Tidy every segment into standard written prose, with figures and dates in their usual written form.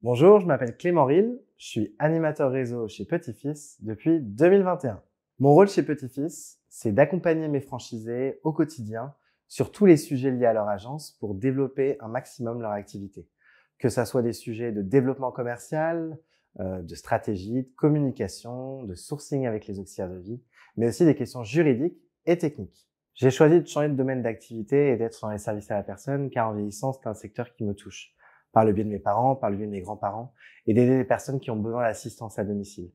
Bonjour, je m'appelle Clément Ril, je suis animateur réseau chez Petit Fils depuis 2021. Mon rôle chez Petit Fils, c'est d'accompagner mes franchisés au quotidien sur tous les sujets liés à leur agence pour développer un maximum leur activité. Que ça soit des sujets de développement commercial, de stratégie, de communication, de sourcing avec les auxiliaires de vie, mais aussi des questions juridiques et techniques. J'ai choisi de changer de domaine d'activité et d'être dans les services à la personne car en vieillissant, c'est un secteur qui me touche par le biais de mes parents, par le biais de mes grands-parents, et d'aider les personnes qui ont besoin d'assistance à domicile.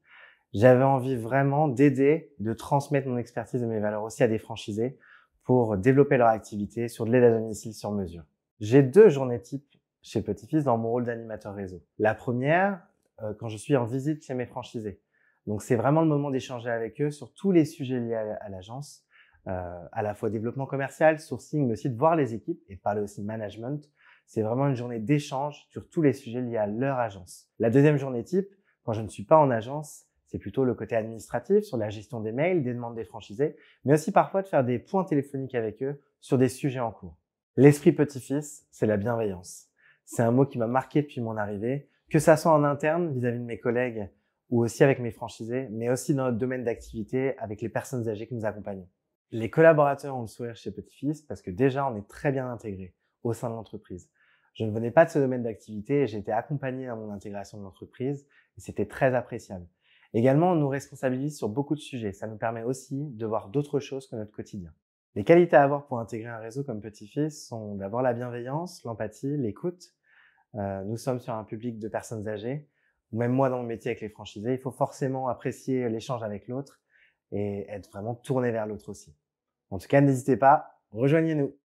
J'avais envie vraiment d'aider, de transmettre mon expertise et mes valeurs aussi à des franchisés pour développer leur activité sur de l'aide à domicile sur mesure. J'ai 2 journées types chez Petit Fils dans mon rôle d'animateur réseau. La première, quand je suis en visite chez mes franchisés. Donc c'est vraiment le moment d'échanger avec eux sur tous les sujets liés à l'agence, à la fois développement commercial, sourcing, mais aussi de voir les équipes et de parler aussi management. C'est vraiment une journée d'échange sur tous les sujets liés à leur agence. La deuxième journée type, quand je ne suis pas en agence, c'est plutôt le côté administratif, sur la gestion des mails, des demandes des franchisés, mais aussi parfois de faire des points téléphoniques avec eux sur des sujets en cours. L'esprit petit-fils, c'est la bienveillance. C'est un mot qui m'a marqué depuis mon arrivée, que ça soit en interne vis-à-vis de mes collègues ou aussi avec mes franchisés, mais aussi dans notre domaine d'activité avec les personnes âgées que nous accompagnons. Les collaborateurs ont le sourire chez Petit Fils parce que déjà, on est très bien intégrés au sein de l'entreprise. Je ne venais pas de ce domaine d'activité et j'ai été accompagné dans mon intégration de l'entreprise et c'était très appréciable. Également, on nous responsabilise sur beaucoup de sujets. Ça nous permet aussi de voir d'autres choses que notre quotidien. Les qualités à avoir pour intégrer un réseau comme Petit Fils sont d'avoir la bienveillance, l'empathie, l'écoute. Nous sommes sur un public de personnes âgées. Même moi, dans mon métier avec les franchisés, il faut forcément apprécier l'échange avec l'autre et être vraiment tourné vers l'autre aussi. En tout cas, n'hésitez pas, rejoignez-nous.